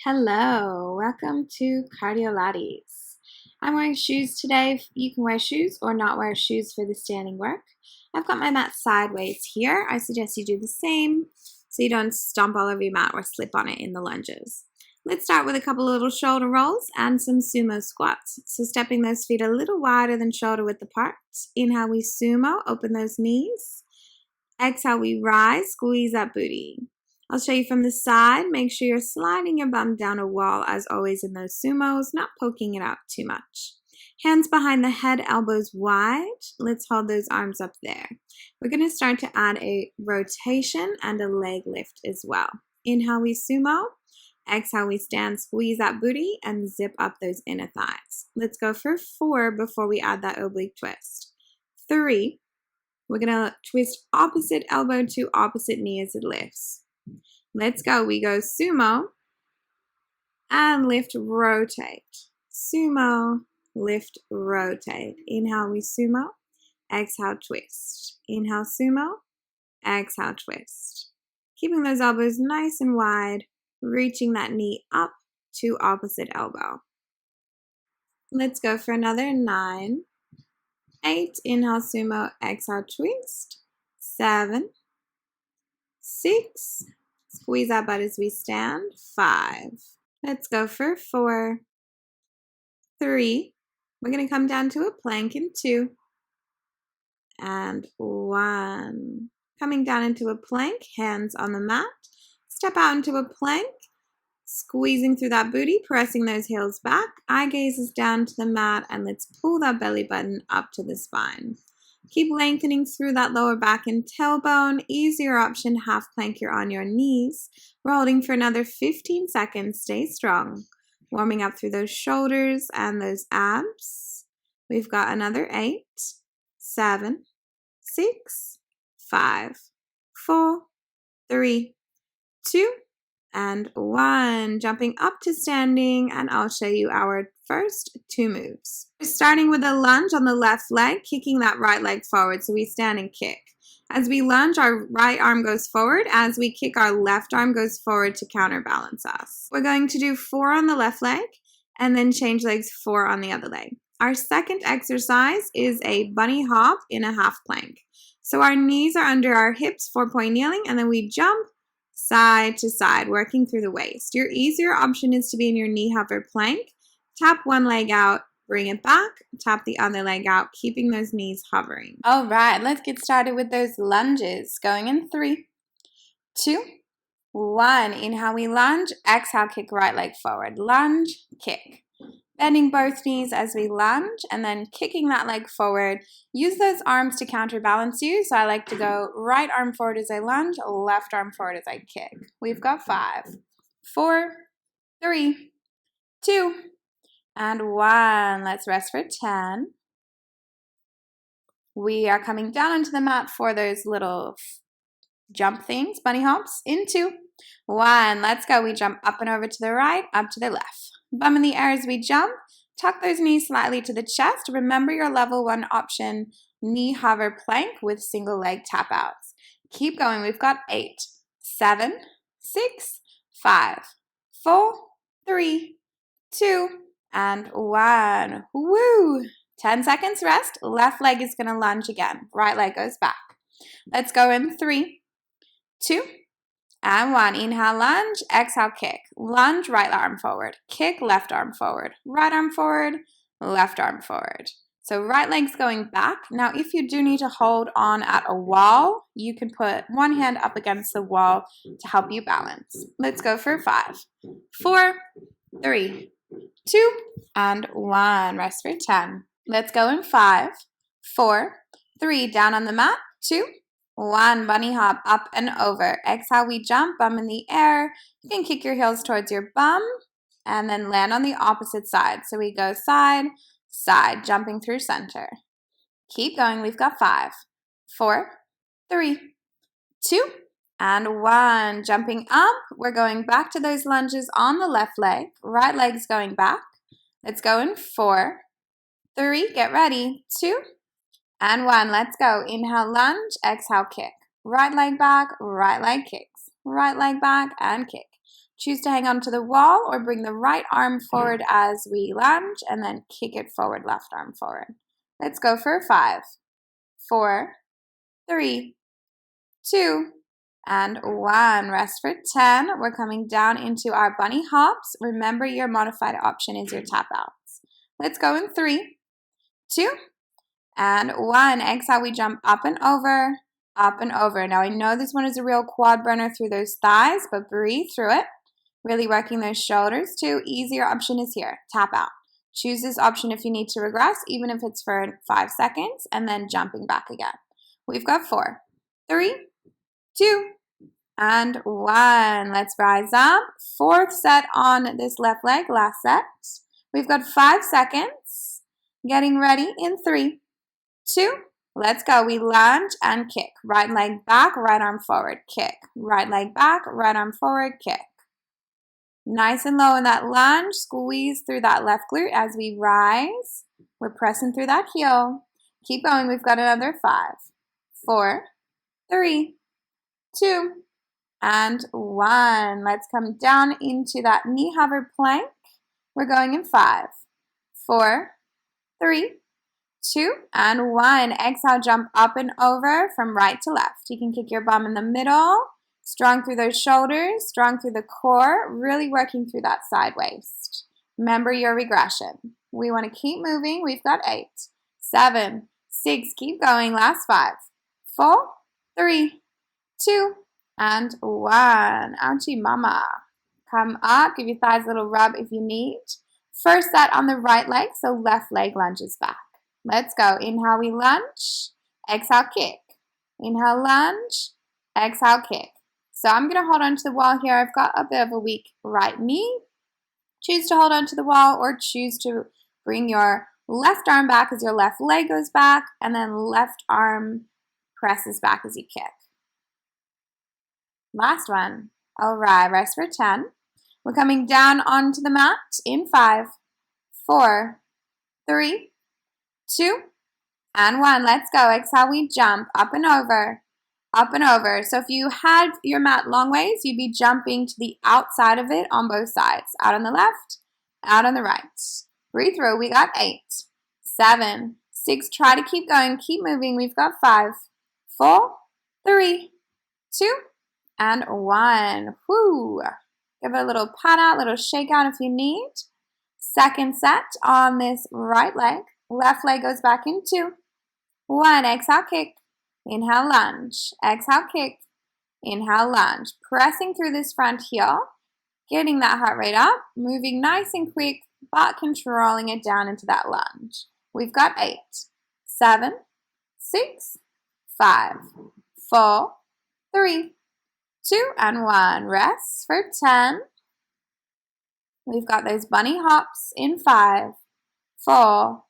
Hello, welcome to Cardiolates. I'm wearing shoes today. You can wear shoes or not wear shoes for the standing work. I've got my mat sideways here. I suggest you do the same so you don't stomp all over your mat or slip on it in the lunges. Let's start with a couple little shoulder rolls and some sumo squats. So stepping those feet a little wider than shoulder width apart. Inhale, we sumo, open those knees. Exhale, we rise, squeeze that booty. I'll show you from the side. Make sure you're sliding your bum down a wall as always in those sumos, not poking it out too much. Hands behind the head, elbows wide. Let's hold those arms up there. We're going to start to add a rotation and a leg lift as well. Inhale, we sumo. Exhale, we stand, squeeze that booty and zip up those inner thighs. Let's go for 4 before we add that oblique twist. 3. We're going to twist opposite elbow to opposite knee as it lifts. Let's go. We go sumo and lift, rotate. Sumo, lift, rotate. Inhale, we sumo. Exhale, twist. Inhale, sumo. Exhale, twist. Keeping those elbows nice and wide, reaching that knee up to opposite elbow. Let's go for another 9, 8. Inhale, sumo. Exhale, twist. 7, 6. Squeeze our butt as we stand. 5. Let's go for 4, 3. We're going to come down to a plank in 2. And 1. Coming down into a plank, hands on the mat. Step out into a plank, squeezing through that booty, pressing those heels back. Eye gaze is down to the mat, and let's pull that belly button up to the spine. Keep lengthening through that lower back and tailbone. Easier option, half plank, you're on your knees. We're holding for another 15 seconds. Stay strong. Warming up through those shoulders and those abs. We've got another 8, 7, 6, 5, 4, 3, 2, and 1. Jumping up to standing, and I'll show you our first 2 moves. We're starting with a lunge on the left leg, kicking that right leg forward. So we stand and kick. As we lunge, our right arm goes forward. As we kick, our left arm goes forward to counterbalance us. We're going to do 4 on the left leg, and then change legs 4 on the other leg. Our second exercise is a bunny hop in a half plank. So our knees are under our hips, 4-point kneeling, and then we jump side to side, working through the waist. Your easier option is to be in your knee hover plank. Tap one leg out, bring it back, tap the other leg out, keeping those knees hovering. All right, let's get started with those lunges. Going in 3, 2, 1. Inhale, we lunge. Exhale, kick right leg forward. Lunge, kick. Bending both knees as we lunge and then kicking that leg forward. Use those arms to counterbalance you. So I like to go right arm forward as I lunge, left arm forward as I kick. We've got 5, 4, 3, 2, and 1. Let's rest for 10. We are coming down onto the mat for those little jump things, bunny hops. In 2, 1. Let's go. We jump up and over to the right, up to the left. Bum in the air as we jump. Tuck those knees slightly to the chest. Remember your level 1 option, knee hover plank with single leg tap outs. Keep going. We've got 8, 7, 6, 5, 4, 3, 2, and 1. Woo! 10 seconds rest. Left leg is going to lunge again. Right leg goes back. Let's go in 3, 2, and 1. Inhale, lunge. Exhale, kick. Lunge, right arm forward. Kick, left arm forward. Right arm forward, left arm forward. So right leg's going back. Now, if you do need to hold on at a wall, you can put one hand up against the wall to help you balance. Let's go for 5, 4, 3, 2, and 1. Rest for 10. Let's go in 5, 4, 3. Down on the mat. 2, 1. Bunny hop up and over. Exhale, we jump, bum in the air. You can kick your heels towards your bum and then land on the opposite side. So we go side, side, jumping through center. Keep going. We've got 5, 4, 3, 2, and 1. Jumping up. We're going back to those lunges on the left leg. Right leg's going back. Let's go in 4, 3. Get ready. 2, and 1. Let's go. Inhale, lunge. Exhale, kick. Right leg back. Right leg kicks. Right leg back and kick. Choose to hang on to the wall or bring the right arm forward as we lunge and then kick it forward, left arm forward. Let's go for 5, 4, 3, 2, and 1. Rest for 10. We're coming down into our bunny hops. Remember, your modified option is your tap outs. Let's go in 3, 2, and 1. Exhale, we jump up and over, up and over. Now, I know this one is a real quad burner through those thighs, but breathe through it. Really working those shoulders too. Easier option is here, tap out. Choose this option if you need to regress, even if it's for 5 seconds, and then jumping back again. We've got 4, 3, 2, and 1. Let's rise up. 4th set on this left leg, last set. We've got 5 seconds. Getting ready in 3, 2, let's go. We lunge and kick. Right leg back, right arm forward, kick. Right leg back, right arm forward, kick. Nice and low in that lunge. Squeeze through that left glute as we rise. We're pressing through that heel. Keep going. We've got another 5, 4, 3, 2, and 1. Let's come down into that knee hover plank. We're going in 5, 4, 3, 2, and 1. Exhale, jump up and over from right to left. You can kick your bum in the middle. Strong through those shoulders, strong through the core, really working through that side waist. Remember your regression. We want to keep moving. We've got 8, 7, 6, keep going. Last 5, 4, 3, 2, and 1. Ouchie mama. Come up, give your thighs a little rub if you need. First set on the right leg, so left leg lunges back. Let's go. Inhale, we lunge. Exhale, kick. Inhale, lunge. Exhale, kick. So I'm going to hold on to the wall here. I've got a bit of a weak right knee. Choose to hold on to the wall or choose to bring your left arm back as your left leg goes back and then left arm presses back as you kick. Last one. All right, rest for 10. We're coming down onto the mat in 5, 4, 3, 2, and 1. Let's go. Exhale, we jump up and over. Up and over. So if you had your mat long ways, you'd be jumping to the outside of it on both sides. Out on the left, out on the right. Breathe through. We got 8, 7, 6. Try to keep going. Keep moving. We've got 5, 4, 3, 2, and 1. Whoo. Give it a little pat out, little shake out if you need. Second set on this right leg. Left leg goes back in 2. 1. Exhale, kick. Inhale, lunge. Exhale, kick. Inhale, lunge. Pressing through this front heel. Getting that heart rate up. Moving nice and quick, but controlling it down into that lunge. We've got 8, 7, 6, 5, 4, 3, 2, and 1. Rest for 10. We've got those bunny hops in 5, 4,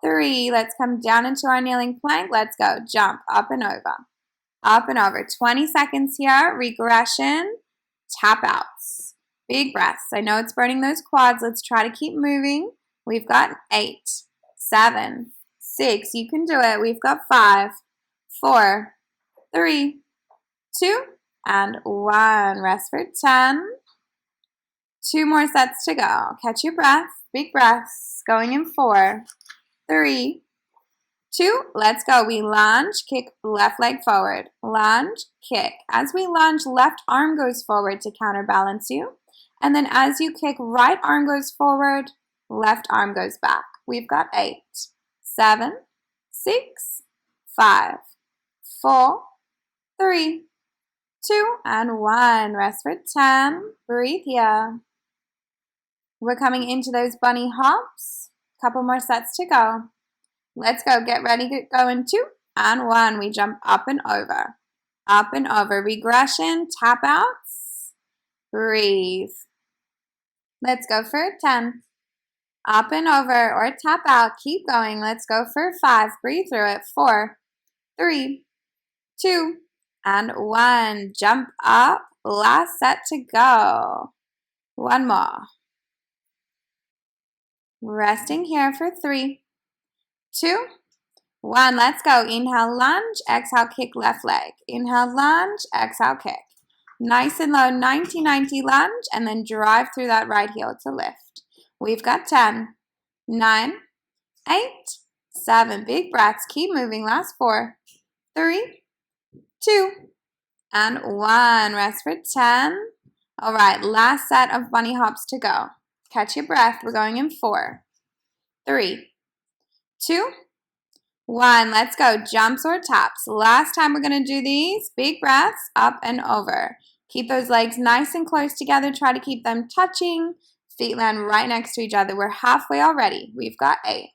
3. Let's come down into our kneeling plank. Let's go. Jump up and over. Up and over. 20 seconds here. Regression. Tap outs. Big breaths. I know it's burning those quads. Let's try to keep moving. We've got 8, 7, 6. You can do it. We've got 5, 4, 3, 2, and 1. Rest for 10. 2 more sets to go. Catch your breath. Big breaths. Going in 4, 3, 2, let's go. We lunge, kick left leg forward. Lunge, kick. As we lunge, left arm goes forward to counterbalance you. And then as you kick, right arm goes forward, left arm goes back. We've got 8, 7, 6, 5, 4, 3, 2, and 1. Rest for 10. Breathe here. We're coming into those bunny hops. Couple more sets to go. Let's go. Get ready to go in 2 and 1. We jump up and over. Up and over. Regression. Tap outs. Breathe. Let's go for 10. Up and over or tap out. Keep going. Let's go for 5. Breathe through it. 4, 3, 2, and 1. Jump up. Last set to go. One more. Resting here for 3, 2, 1. Let's go. Inhale, lunge. Exhale, kick left leg. Inhale, lunge. Exhale, kick. Nice and low, 90-90 lunge, and then drive through that right heel to lift. We've got 10, 9, 8, 7. Big breaths. Keep moving. Last 4, 3, 2, and 1. Rest for 10. All right, last set of bunny hops to go. Catch your breath. We're going in 4, 3, 2, 1. Let's go. Jumps or taps. Last time we're going to do these. Big breaths up and over. Keep those legs nice and close together. Try to keep them touching. Feet land right next to each other. We're halfway already. We've got 8,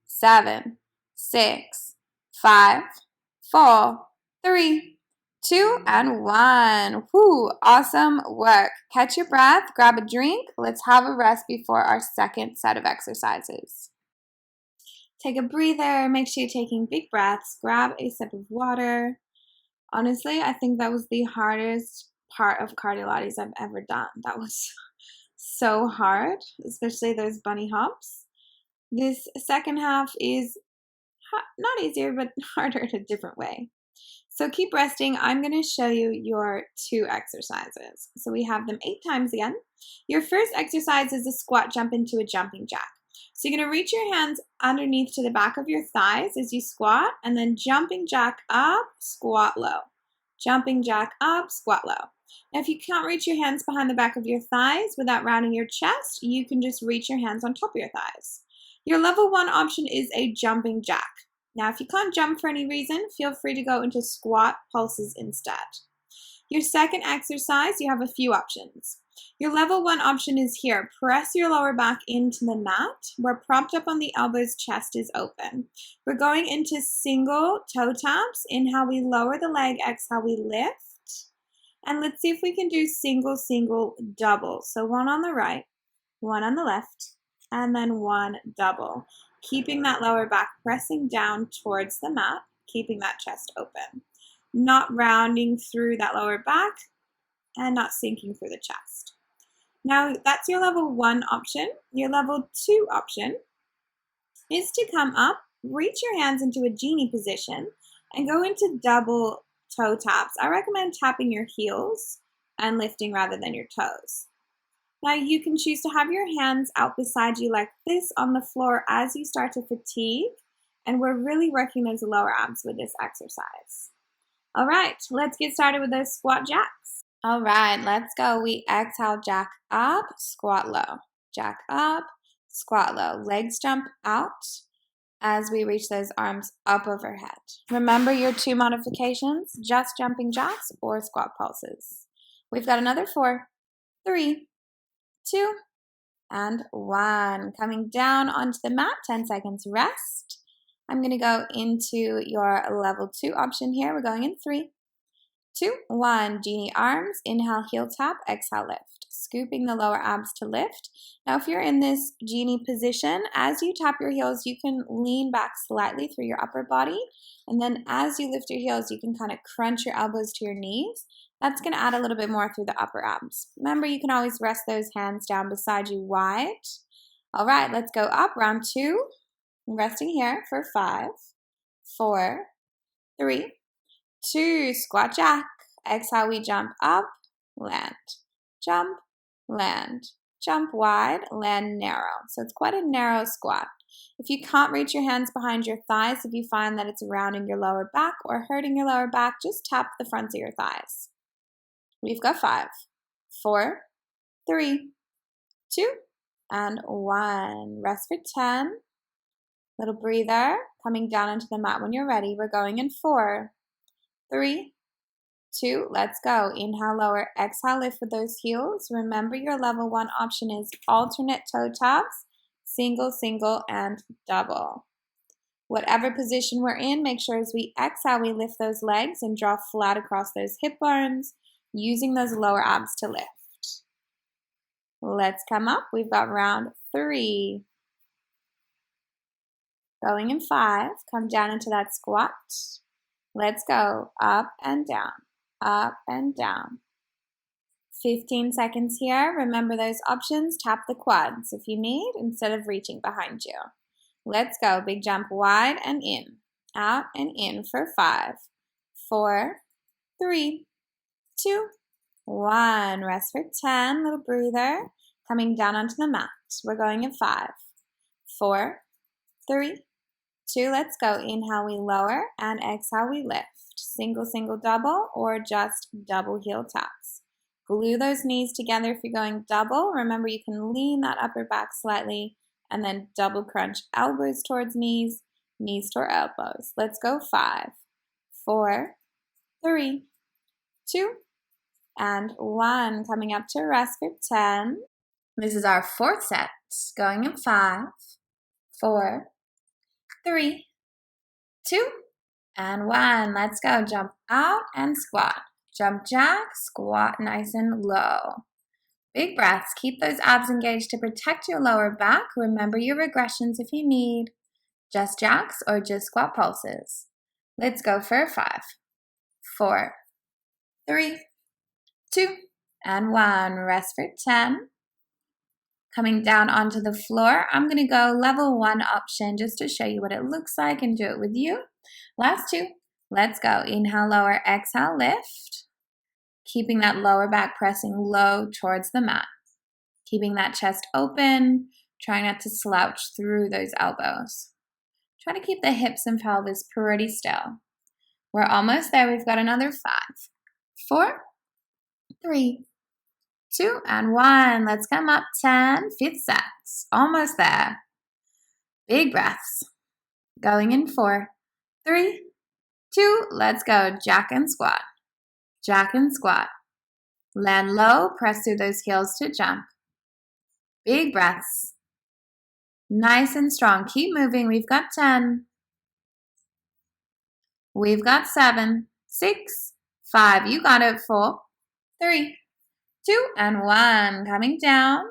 7, 6, 5, 4, 3, 2, and 1. Whoo, awesome work. Catch your breath. Grab a drink. Let's have a rest before our second set of exercises. Take a breather. Make sure you're taking big breaths. Grab a sip of water. Honestly, I think that was the hardest part of Cardiolates I've ever done. That was so hard, especially those bunny hops. This second half is not easier, but harder in a different way. So keep resting. I'm going to show you your 2 exercises. So we have them 8 times again. Your first exercise is a squat jump into a jumping jack. So you're going to reach your hands underneath to the back of your thighs as you squat, and then jumping jack up, squat low. Jumping jack up, squat low. Now if you can't reach your hands behind the back of your thighs without rounding your chest, you can just reach your hands on top of your thighs. Your level 1 option is a jumping jack. Now if you can't jump for any reason, feel free to go into squat pulses instead. Your second exercise, you have a few options. Your level 1 option is here. Press your lower back into the mat. We're propped up on the elbows, chest is open. We're going into single toe taps. Inhale, we lower the leg. Exhale, we lift. And let's see if we can do single, single, double. So 1 on the right, 1 on the left, and then 1 double. Keeping that lower back pressing down towards the mat, keeping that chest open. Not rounding through that lower back and not sinking through the chest. Now that's your level 1 option. Your level 2 option is to come up, reach your hands into a genie position, and go into double toe taps. I recommend tapping your heels and lifting rather than your toes. Now you can choose to have your hands out beside you like this on the floor as you start to fatigue, and we're really working those lower abs with this exercise. All right, let's get started with those squat jacks. All right, let's go. We exhale, jack up, squat low. Jack up, squat low. Legs jump out as we reach those arms up overhead. Remember your 2 modifications, just jumping jacks or squat pulses. We've got another 4, 3, 2, and 1. Coming down onto the mat, 10 seconds rest. I'm going to go into your level 2 option here. We're going in 3, 2, 1. Genie arms. Inhale, heel tap. Exhale, lift. Scooping the lower abs to lift. Now, if you're in this genie position, as you tap your heels, you can lean back slightly through your upper body. And then as you lift your heels, you can kind of crunch your elbows to your knees. That's going to add a little bit more through the upper abs. Remember, you can always rest those hands down beside you wide. All right, let's go up. Round 2. Resting here for 5, 4, 3, 2. Squat jack. Exhale, we jump up, land, jump, land, jump wide, land narrow. So it's quite a narrow squat. If you can't reach your hands behind your thighs, if you find that it's rounding your lower back or hurting your lower back, just tap the fronts of your thighs. We've got 5, 4, 3, 2, and 1. Rest for 10. Little breather. Coming down into the mat when you're ready. We're going in 4, 3, 2. Let's go. Inhale, lower. Exhale, lift with those heels. Remember your level 1 option is alternate toe taps, single, single, and double. Whatever position we're in, make sure as we exhale, we lift those legs and draw flat across those hip bones, using those lower abs to lift. Let's come up. We've got round 3. Going in 5, come down into that squat. Let's go up and down, up and down. 15 seconds here. Remember those options. Tap the quads if you need instead of reaching behind you. Let's go. Big jump wide and in, out and in for 5, 4, 3, 2, 1. Rest for 10, little breather. Coming down onto the mat. We're going in 5, 4, 3, 2, let's go. Inhale, we lower, and exhale, we lift. Single, single, double, or just double heel taps. Glue those knees together if you're going double. Remember, you can lean that upper back slightly, and then double crunch elbows towards knees, knees toward elbows. Let's go 5, 4, 3, 2, and 1. Coming up to rest for 10. This is our 4th set. Going in 5, 4, 3, 2, and 1. Let's go. Jump out and squat. Jump jack, squat nice and low. Big breaths. Keep those abs engaged to protect your lower back. Remember your regressions if you need. Just jacks or just squat pulses. Let's go for 5, 4, 3, 2, and 1. Rest for 10. Coming down onto the floor, I'm going to go level 1 option just to show you what it looks like and do it with you. Last 2. Let's go. Inhale, lower, exhale, lift. Keeping that lower back pressing low towards the mat. Keeping that chest open. Trying not to slouch through those elbows. Try to keep the hips and pelvis pretty still. We're almost there. We've got another 5, 4, 3, 2, and 1. Let's come up 10. 5th set. Almost there. Big breaths. Going in 4, 3, 2. Let's go. Jack and squat. Jack and squat. Land low. Press through those heels to jump. Big breaths. Nice and strong. Keep moving. We've got 10. We've got 7, 6, 5. You got it. 4, 3, 2, and 1. Coming down.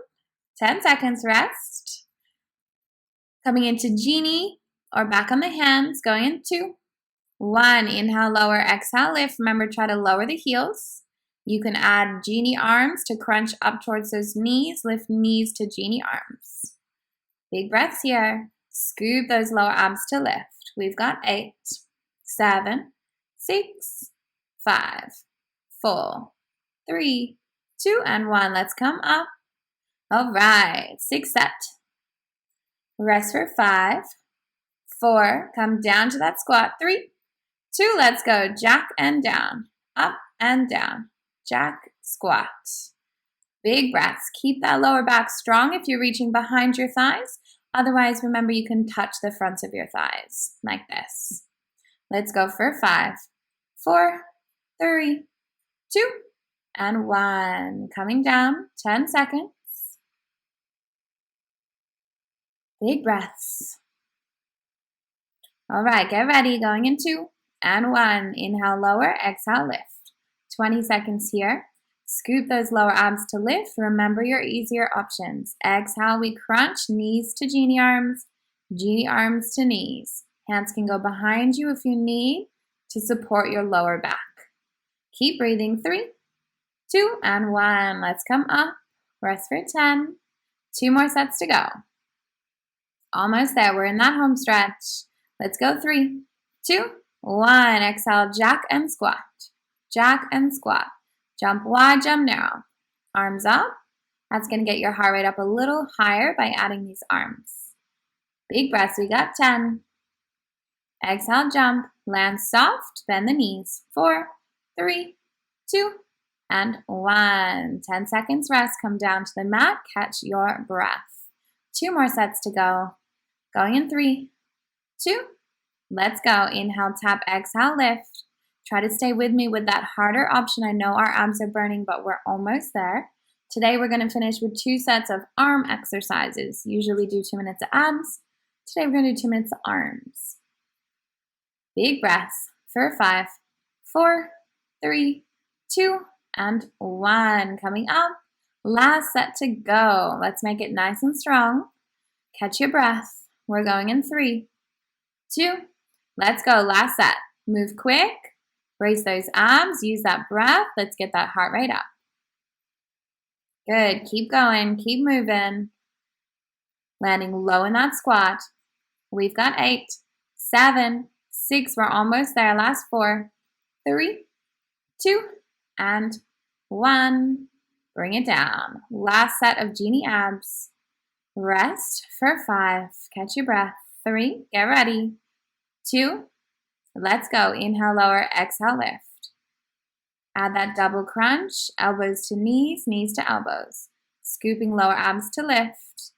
10 seconds rest. Coming into genie or back on the hands. Going in 2, 1. Inhale, lower, exhale, lift. Remember, try to lower the heels. You can add genie arms to crunch up towards those knees. Lift knees to genie arms. Big breaths here. Scoop those lower abs to lift. We've got 8, 7, 6, 5, 4, 3, 2, and 1. Let's come up. All right. 6th set. Rest for 5, 4. Come down to that squat. 3, 2. Let's go. Jack and down. Up and down. Jack, squat. Big breaths. Keep that lower back strong if you're reaching behind your thighs. Otherwise, remember you can touch the fronts of your thighs like this. Let's go for 5, 4, 3, 2, and 1. Coming down, 10 seconds. Big breaths. All right, get ready. Going in 2 and 1. Inhale, lower, exhale, lift. 20 seconds here. Scoop those lower abs to lift. Remember your easier options. Exhale, we crunch, knees to genie arms to knees. Hands can go behind you if you need to support your lower back. Keep breathing. 3, 2, and 1. Let's come up. Rest for 10. 2 more sets to go. Almost there. We're in that home stretch. Let's go. 3, 2, 1. Exhale, jack and squat. Jack and squat. Jump wide, jump narrow. Arms up. That's going to get your heart rate up a little higher by adding these arms. Big breaths. We got 10. Exhale, jump. Land soft. Bend the knees. 4, 3, 2, and 1. 10 seconds rest. Come down to the mat. Catch your breath. 2 more sets to go. Going in 3, 2. Let's go. Inhale, tap, exhale, lift. Try to stay with me with that harder option. I know our abs are burning, but we're almost there. Today, we're going to finish with 2 sets of arm exercises. Usually do 2 minutes of abs. Today, we're going to do 2 minutes of arms. Big breaths for 5, 4, 3, 2, and 1. Coming up. Last set to go. Let's make it nice and strong. Catch your breath. We're going in 3, 2. Let's go. Last set. Move quick. Brace those abs. Use that breath. Let's get that heart rate up. Good. Keep going. Keep moving. Landing low in that squat. We've got 8, 7, 6. We're almost there. Last 4, 3, 2, and 1. Bring it down. Last set of genie abs. Rest for 5. Catch your breath. 3. Get ready. 2. Let's go. Inhale, lower. Exhale, lift. Add that double crunch. Elbows to knees, knees to elbows. Scooping lower abs to lift.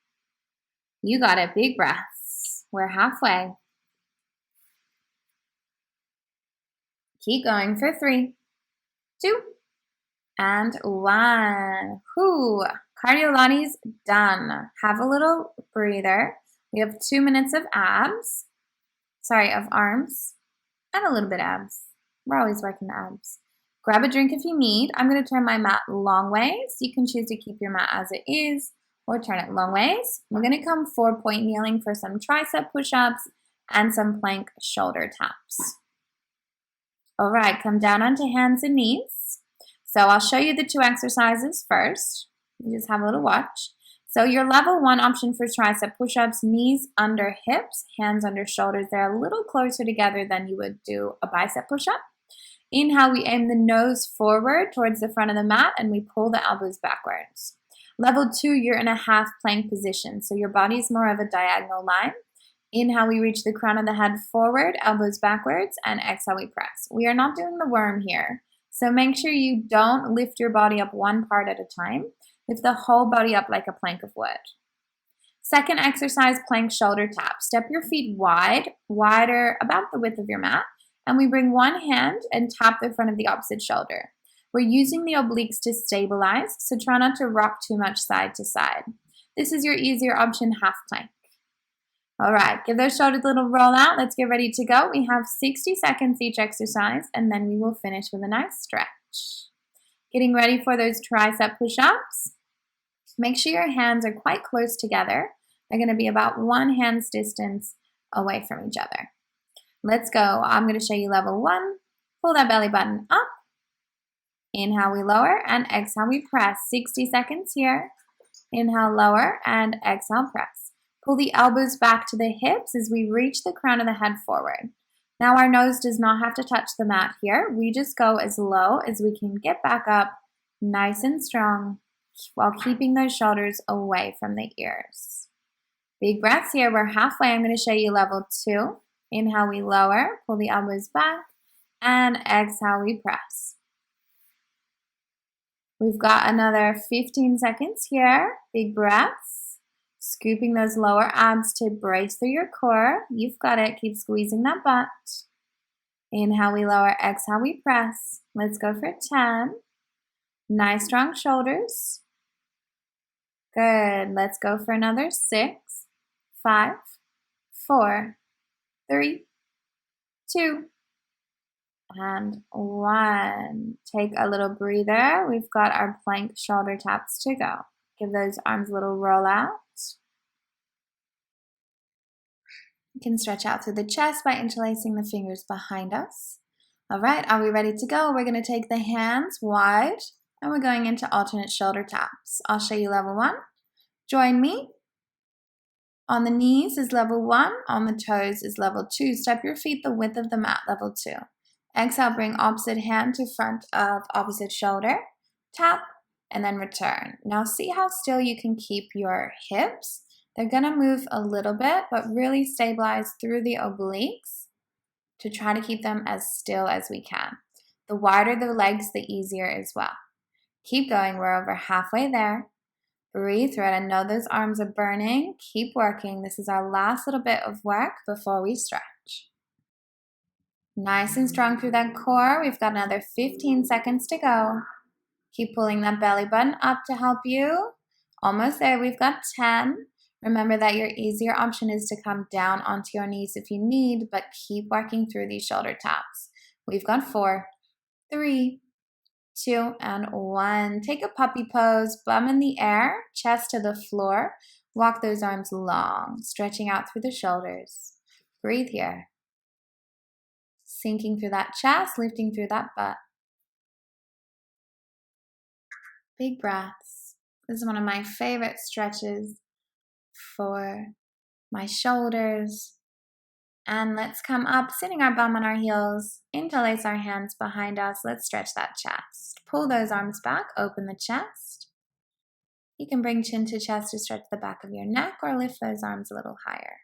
You got it. Big breaths. We're halfway. Keep going for 3, 2, and 1. Whew. Cardiolates done. Have a little breather. We have 2 minutes of abs. Of arms. And a little bit abs. We're always working the abs. Grab a drink if you need. I'm going to turn my mat long ways. You can choose to keep your mat as it is or turn it long ways. We're going to come 4-point kneeling for some tricep push-ups and some plank shoulder taps. All right, come down onto hands and knees. So I'll show you the 2 exercises first. You just have a little watch. So your level 1 option for tricep push-ups, knees under hips, hands under shoulders. They're a little closer together than you would do a bicep push-up. Inhale, we aim the nose forward towards the front of the mat and we pull the elbows backwards. Level 2, you're in a half plank position. So your body's more of a diagonal line. Inhale, we reach the crown of the head forward, elbows backwards, and exhale, we press. We are not doing the worm here. So make sure you don't lift your body up one part at a time. Lift the whole body up like a plank of wood. Second exercise, plank shoulder tap. Step your feet wide, wider, about the width of your mat, and we bring one hand and tap the front of the opposite shoulder. We're using the obliques to stabilize, so try not to rock too much side to side. This is your easier option, half plank. All right, give those shoulders a little roll out. Let's get ready to go. We have 60 seconds each exercise, and then we will finish with a nice stretch. Getting ready for those tricep push-ups. Make sure your hands are quite close together. They're going to be about 1 hand's distance away from each other. Let's go. I'm going to show you level 1. Pull that belly button up. Inhale, we lower, and exhale, we press. 60 seconds here. Inhale, lower, and exhale, press. Pull the elbows back to the hips as we reach the crown of the head forward. Now our nose does not have to touch the mat here. We just go as low as we can get back up, nice and strong, while keeping those shoulders away from the ears. Big breaths here. We're halfway. I'm going to show you level 2. Inhale, we lower, pull the elbows back, and exhale, we press. We've got another 15 seconds here. Big breaths. Scooping those lower abs to brace through your core. You've got it. Keep squeezing that butt. Inhale, we lower. Exhale, we press. Let's go for 10. Nice strong shoulders. Good. Let's go for another 6, 5, 4, 3, 2, and 1. Take a little breather. We've got our plank shoulder taps to go. Give those arms a little roll out. You can stretch out through the chest by interlacing the fingers behind us. All right, are we ready to go? We're going to take the hands wide and we're going into alternate shoulder taps. I'll show you level 1. Join me. On the knees is level 1. On the toes is level 2. Step your feet the width of the mat, level 2. Exhale, bring opposite hand to front of opposite shoulder. Tap and then return. Now see how still you can keep your hips. They're going to move a little bit, but really stabilize through the obliques to try to keep them as still as we can. The wider the legs, the easier as well. Keep going. We're over halfway there. Breathe through it. I know those arms are burning. Keep working. This is our last little bit of work before we stretch. Nice and strong through that core. We've got another 15 seconds to go. Keep pulling that belly button up to help you. Almost there. We've got 10. Remember that your easier option is to come down onto your knees if you need, but keep working through these shoulder taps. We've got 4, 3, 2, and 1. Take a puppy pose, bum in the air, chest to the floor. Walk those arms long, stretching out through the shoulders. Breathe here. Sinking through that chest, lifting through that butt. Big breaths. This is one of my favorite stretches for my shoulders, And let's come up, sitting our bum on our heels, interlace our hands behind us. Let's stretch that chest. Pull those arms back, open the chest. You can bring chin to chest to stretch the back of your neck or lift those arms a little higher.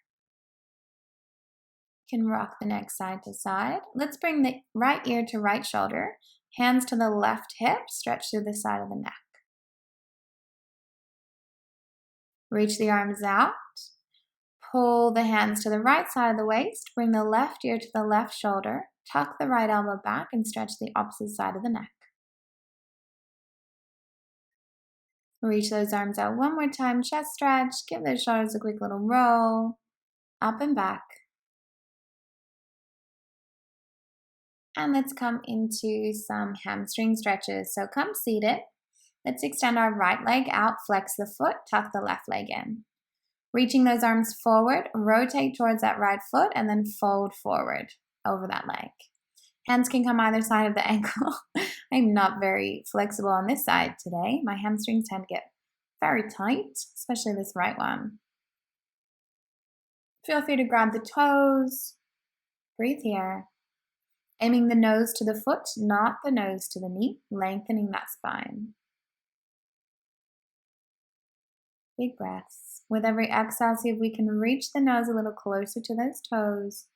You can rock the neck side to side. Let's bring the right ear to right shoulder, hands to the left hip, stretch through the side of the neck. Reach the arms out. Pull the hands to the right side of the waist, bring the left ear to the left shoulder, tuck the right elbow back and stretch the opposite side of the neck. Reach those arms out one more time, chest stretch, give those shoulders a quick little roll, up and back. And let's come into some hamstring stretches. So come seated. Let's extend our right leg out, flex the foot, tuck the left leg in. Reaching those arms forward, rotate towards that right foot and then fold forward over that leg. Hands can come either side of the ankle. I'm not very flexible on this side today. My hamstrings tend to get very tight, especially this right one. Feel free to grab the toes. Breathe here. Aiming the nose to the foot, not the nose to the knee, lengthening that spine. Big breaths. With every exhale, see if we can reach the nose a little closer to those toes.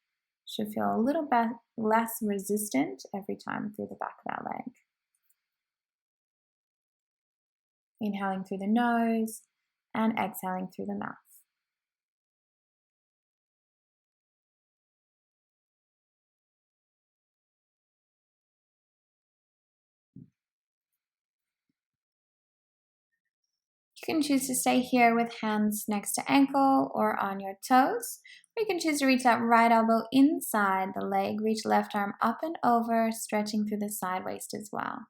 Should feel a little bit less resistant every time through the back of that leg. Inhaling through the nose and exhaling through the mouth. You can choose to stay here with hands next to ankle or on your toes. Or you can choose to reach that right elbow inside the leg, reach left arm up and over, stretching through the side waist as well.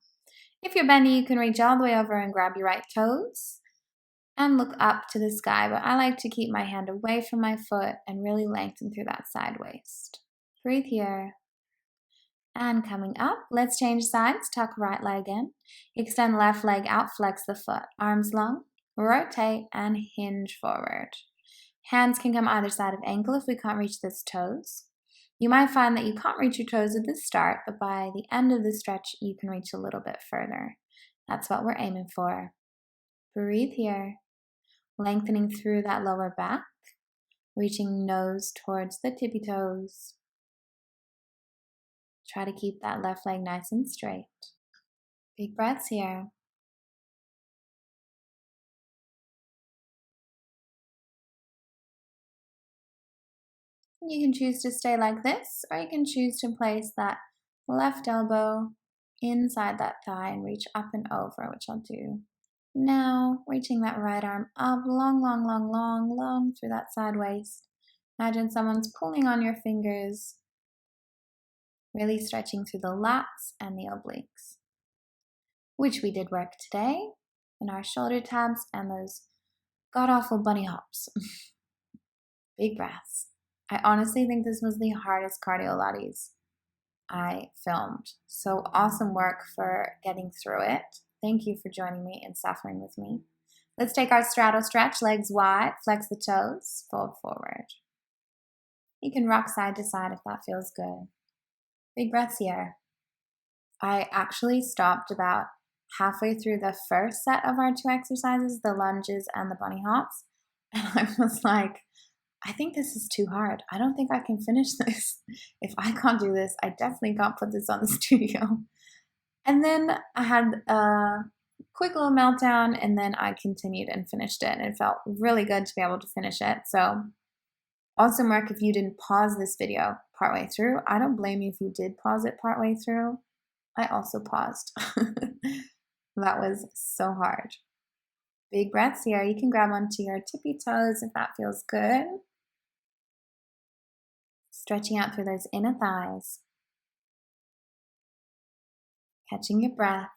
If you're bendy, you can reach all the way over and grab your right toes and look up to the sky, but I like to keep my hand away from my foot and really lengthen through that side waist. Breathe here. And coming up, let's change sides, tuck right leg in, extend left leg out, flex the foot, arms long, rotate and hinge forward. Hands can come either side of ankle if we can't reach those toes. You might find that you can't reach your toes at the start, but by the end of the stretch, you can reach a little bit further. That's what we're aiming for. Breathe here, lengthening through that lower back, reaching nose towards the tippy toes. Try to keep that left leg nice and straight. Big breaths here. You can choose to stay like this, or you can choose to place that left elbow inside that thigh and reach up and over, which I'll do now. Reaching that right arm up, long through that side waist. Imagine someone's pulling on your fingers, really stretching through the lats and the obliques, which we did work today in our shoulder tabs and those god-awful bunny hops. Big breaths. I honestly think this was the hardest Cardiolates I filmed. So awesome work for getting through it. Thank you for joining me and suffering with me. Let's take our straddle stretch, legs wide, flex the toes, fold forward. You can rock side to side if that feels good. Big breaths here. I actually stopped about halfway through the first set of our 2 exercises, the lunges and the bunny hops, and I was like, I think this is too hard. I don't think I can finish this. If I can't do this, I definitely can't put this on the studio. And then I had a quick little meltdown, and then I continued and finished it. And it felt really good to be able to finish it. So awesome work if you didn't pause this video partway through. I don't blame you if you did pause it partway through. I also paused. That was so hard. Big breaths here. You can grab onto your tippy toes if that feels good. Stretching out through those inner thighs. Catching your breath.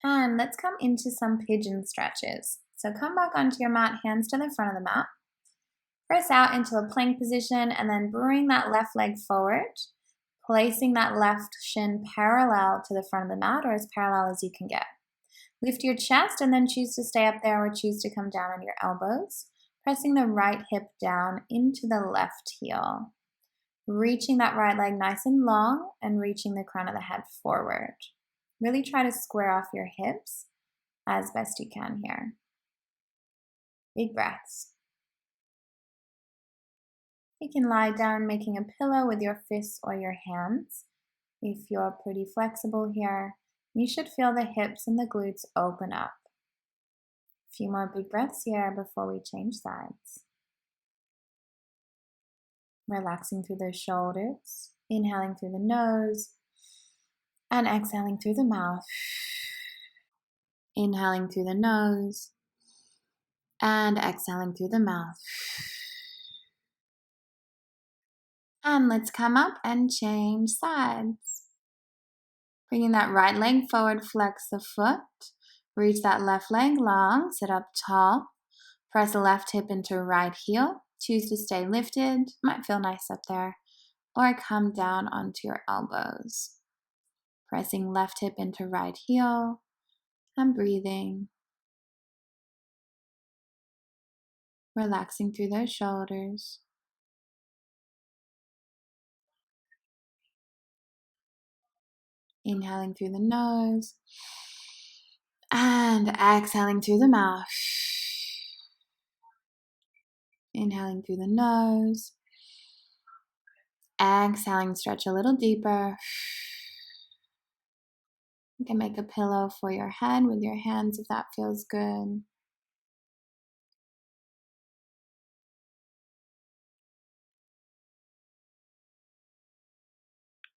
And let's come into some pigeon stretches. So come back onto your mat, hands to the front of the mat. Press out into a plank position and then bring that left leg forward, placing that left shin parallel to the front of the mat or as parallel as you can get. Lift your chest and then choose to stay up there or choose to come down on your elbows. Pressing the right hip down into the left heel. Reaching that right leg nice and long and reaching the crown of the head forward. Really try to square off your hips as best you can here. Big breaths. You can lie down making a pillow with your fists or your hands. If you're pretty flexible here, you should feel the hips and the glutes open up. A few more big breaths here before we change sides. Relaxing through the shoulders, inhaling through the nose, and exhaling through the mouth. Inhaling through the nose, and exhaling through the mouth. And let's come up and change sides. Bringing that right leg forward, flex the foot. Reach that left leg long, sit up tall. Press the left hip into right heel. Choose to stay lifted, might feel nice up there. Or come down onto your elbows. Pressing left hip into right heel and breathing. Relaxing through those shoulders. Inhaling through the nose and exhaling through the mouth. Inhaling through the nose. Exhaling, stretch a little deeper. You can make a pillow for your head with your hands if that feels good.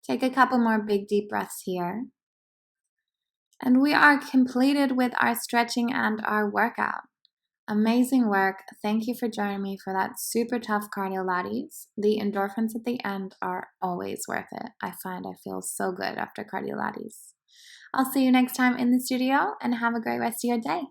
Take a couple more big deep breaths here. And we are completed with our stretching and our workout. Amazing work. Thank you for joining me for that super tough Cardiolates. The endorphins at the end are always worth it. I find I feel so good after Cardiolates. I'll see you next time in the studio and have a great rest of your day.